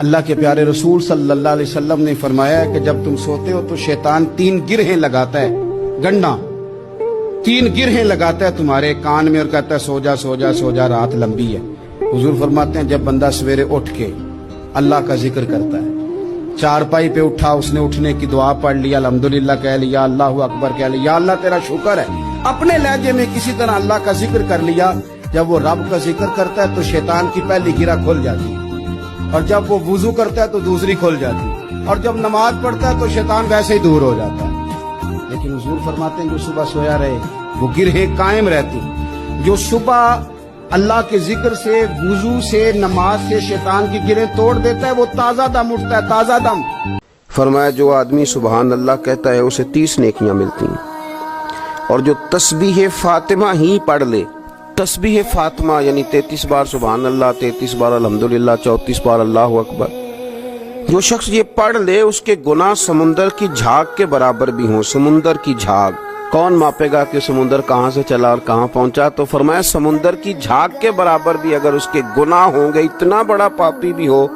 اللہ کے پیارے رسول صلی اللہ علیہ وسلم نے فرمایا ہے کہ جب تم سوتے ہو تو شیطان 3 گرہیں لگاتا ہے، گنڈا 3 گرہیں لگاتا ہے تمہارے کان میں اور کہتا ہے سو جا سو جا سو جا، رات لمبی ہے۔ حضور فرماتے ہیں جب بندہ سویرے اٹھ کے اللہ کا ذکر کرتا ہے، چارپائی پہ اٹھا، اس نے اٹھنے کی دعا پڑھ لیا، الحمدللہ کہہ لیا، اللہ اکبر کہہ لیا، یا اللہ تیرا شکر ہے، اپنے لہجے میں کسی طرح اللہ کا ذکر کر لیا، جب وہ رب کا ذکر کرتا ہے تو شیطان کی پہلی گرہ کھل جاتی ہے، اور جب وہ وضو کرتا ہے تو دوسری کھل جاتی ہے، اور جب نماز پڑھتا ہے تو شیطان ویسے ہی دور ہو جاتا ہے۔ لیکن حضور فرماتے ہیں جو صبح سویا رہے وہ گرہیں قائم رہتی، جو صبح اللہ کے ذکر سے، وضو سے، نماز سے شیطان کی گرہیں توڑ دیتا ہے وہ تازہ دم اٹھتا ہے، تازہ دم۔ فرمایا جو آدمی سبحان اللہ کہتا ہے اسے 30 نیکیاں ملتی ہیں، اور جو تسبیح فاطمہ ہی پڑھ لے، تسبیح فاطمہ یعنی 33 بار سبحان اللہ، 33 بار الحمدللہ، 34 بار اللہ اکبر، جو شخص یہ پڑھ لے اس کے گناہ سمندر کی جھاگ کے برابر بھی ہوں۔ سمندر کی جھاگ کون ماپے گا کہ سمندر کہاں سے چلا اور کہاں پہنچا؟ تو فرمایا سمندر کی جھاگ کے برابر بھی اگر اس کے گناہ ہوں گے، اتنا بڑا پاپی بھی ہو،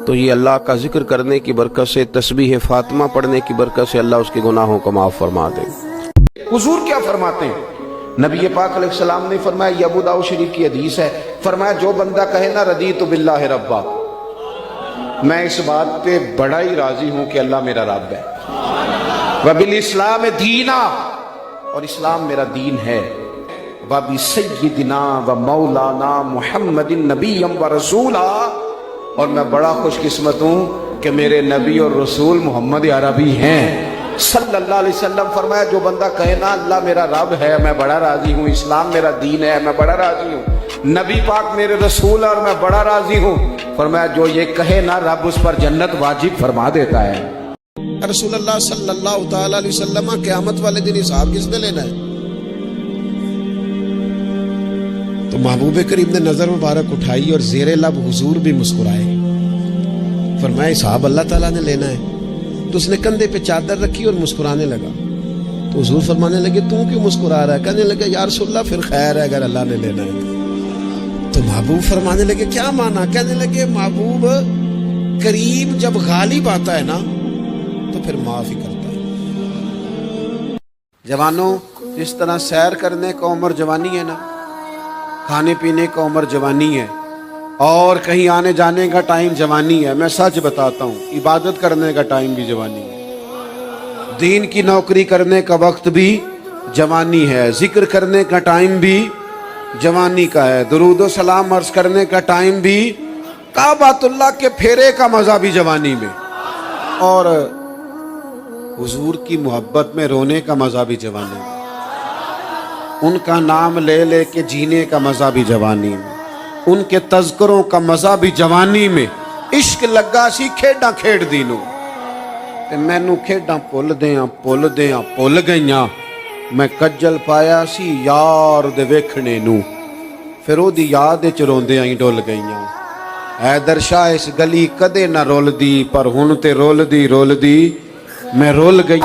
تو یہ اللہ کا ذکر کرنے کی برکت سے، تسبیح فاطمہ پڑھنے کی برکت سے اللہ اس کے گناہوں کو معاف فرما دے۔ حضور کیا فرماتے ہیں؟ نبی پاک علیہ السلام نے فرمایا، یہ ابو داؤد شریف کی حدیث ہے، فرمایا جو بندہ کہے نا رضیت باللہ ربا، میں اس بات پہ بڑا ہی راضی ہوں کہ اللہ میرا رب ہے، وبالاسلام دینا، اور اسلام میرا دین ہے، وبسیدنا ومولانا محمد نبی و رسولا، اور میں بڑا خوش قسمت ہوں کہ میرے نبی اور رسول محمد عربی ہیں صلی اللہ علیہ وسلم۔ فرمایا جو بندہ کہے نا اللہ میرا رب ہے، میں بڑا راضی ہوں، اسلام میرا دین ہے، میں بڑا راضی ہوں، نبی پاک میرے رسول اور میں بڑا راضی ہوں، فرمایا جو یہ کہے نا رب اس پر جنت واجب فرما دیتا ہے۔ رسول اللہ صلی اللہ تعالی علیہ وسلم قیامت والے دن حساب کس نے لینا ہے؟ تو محبوب کریم نے نظر مبارک اٹھائی اور زیر لب حضور بھی مسکرائے، فرمایا حساب اللہ تعالیٰ نے لینا ہے۔ تو اس نے کندھے پہ چادر رکھی اور مسکرانے لگا، تو حضور فرمانے لگے تو کیوں مسکرا رہا ہے؟ کہنے لگے یا رسول اللہ پھر خیر ہے اگر اللہ نے لینا ہے تو۔ محبوب فرمانے لگے کیا مانا؟ کہنے لگے محبوب کریم جب غالب آتا ہے نا تو پھر معاف ہی کرتا ہے۔ جوانوں، جس طرح سیر کرنے کا عمر جوانی ہے نا، کھانے پینے کا عمر جوانی ہے، اور کہیں آنے جانے کا ٹائم جوانی ہے، میں سچ بتاتا ہوں عبادت کرنے کا ٹائم بھی جوانی ہے، دین کی نوکری کرنے کا وقت بھی جوانی ہے، ذکر کرنے کا ٹائم بھی جوانی کا ہے، درود و سلام عرض کرنے کا ٹائم بھی، کعبۃ اللہ کے پھیرے کا مزہ بھی جوانی میں، اور حضور کی محبت میں رونے کا مزہ بھی جوانی میں، ان کا نام لے لے کے جینے کا مزہ بھی جوانی میں، ان کے تذکروں کا مزہ بھی جوانی میں۔ عشق لگا سی کھیڈاں کھیڈ دینوں تے مینوں کھیڈاں پل گئیاں، میں کجل پایا سی یار دے ویکھنے نوں، پھر او دی یاد وچ روندیاں ہی ڈل گئیاں۔ حیدر شاہ اس گلی کدے نہ رول دی، پر ہن تے رول دی میں رول گئی۔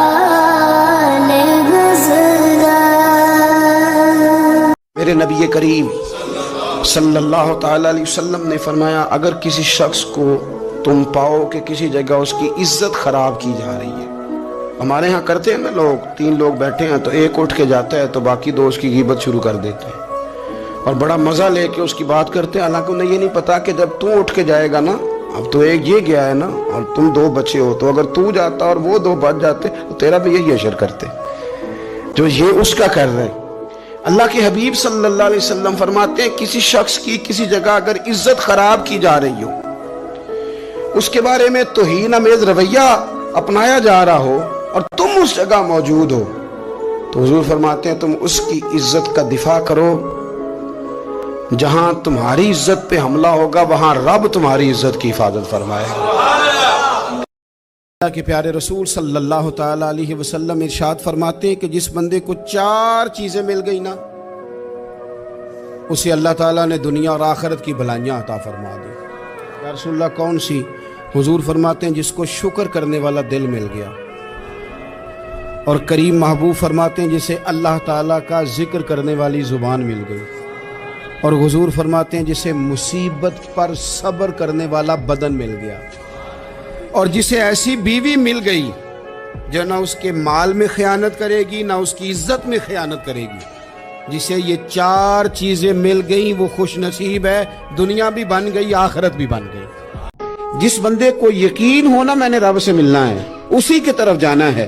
میرے نبی کریم صلی اللہ تعالی علیہ وسلم نے فرمایا اگر کسی شخص کو تم پاؤ کہ کسی جگہ اس کی عزت خراب کی جا رہی ہے، ہمارے ہاں کرتے ہیں نا لوگ، 3 لوگ بیٹھے ہیں تو ایک اٹھ کے جاتا ہے تو باقی 2 اس کی غیبت شروع کر دیتے ہیں اور بڑا مزہ لے کے اس کی بات کرتے ہیں، حالانکہ انہیں یہ نہیں پتا کہ جب تو اٹھ کے جائے گا نا، اب تو ایک یہ گیا ہے نا اور تم 2 بچے ہو، تو اگر تو جاتا اور وہ 2 بچ جاتے تو تیرا بھی یہی اشر کرتے جو یہ اس کا کر رہے ہیں۔ اللہ کے حبیب صلی اللہ علیہ وسلم فرماتے ہیں کسی شخص کی کسی جگہ اگر عزت خراب کی جا رہی ہو، اس کے بارے میں توہین آمیز رویہ اپنایا جا رہا ہو اور تم اس جگہ موجود ہو، تو حضور فرماتے ہیں تم اس کی عزت کا دفاع کرو، جہاں تمہاری عزت پہ حملہ ہوگا وہاں رب تمہاری عزت کی حفاظت فرمائے گا۔ اللہ کے پیارے رسول صلی اللہ تعالی علیہ وسلم ارشاد فرماتے ہیں کہ جس بندے کو 4 چیزیں مل گئی نا، اسے اللہ تعالیٰ نے دنیا اور آخرت کی بھلائیاں عطا فرما دی۔ یا رسول اللہ کون سی؟ حضور فرماتے ہیں جس کو شکر کرنے والا دل مل گیا، اور کریم محبوب فرماتے ہیں جسے اللہ تعالیٰ کا ذکر کرنے والی زبان مل گئی، اور حضور فرماتے ہیں جسے مصیبت پر صبر کرنے والا بدن مل گیا۔ اور جسے ایسی بیوی مل گئی جو نہ اس کے مال میں خیانت کرے گی نہ اس کی عزت میں خیانت کرے گی، جسے یہ 4 چیزیں مل گئیں وہ خوش نصیب ہے، دنیا بھی بن گئی آخرت بھی بن گئی۔ جس بندے کو یقین ہونا میں نے رب سے ملنا ہے، اسی کی طرف جانا ہے،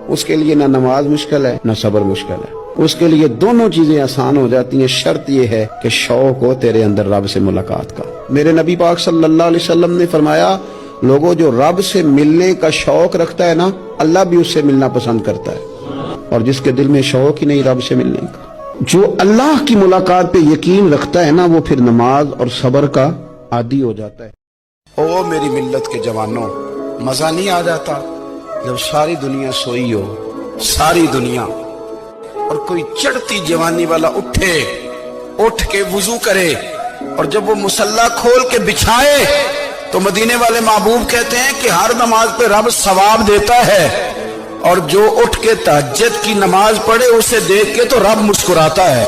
اس کے لیے نہ نماز مشکل ہے نہ صبر مشکل ہے، اس کے لیے دونوں چیزیں آسان ہو جاتی ہیں۔ شرط یہ ہے کہ شوق ہو تیرے اندر رب سے ملاقات کا۔ میرے نبی پاک صلی اللہ علیہ وسلم نے فرمایا، لوگوں جو رب سے ملنے کا شوق رکھتا ہے نا، اللہ بھی اس سے ملنا پسند کرتا ہے، اور جس کے دل میں شوق ہی نہیں رب سے ملنے کا، جو اللہ کی ملاقات پہ یقین رکھتا ہے نا، وہ پھر نماز اور صبر کا عادی ہو جاتا ہے۔ او میری ملت کے جوانوں، مزہ نہیں آ جاتا جب ساری دنیا سوئی ہو، ساری دنیا، اور کوئی چڑھتی جوانی والا اٹھ کے وضو کرے، اور جب وہ مصلی کھول کے بچھائے تو مدینے والے محبوب کہتے ہیں کہ ہر نماز پہ رب ثواب دیتا ہے، اور جو اٹھ کے تہجد کی نماز پڑھے اسے دیکھ کے تو رب مسکراتا ہے۔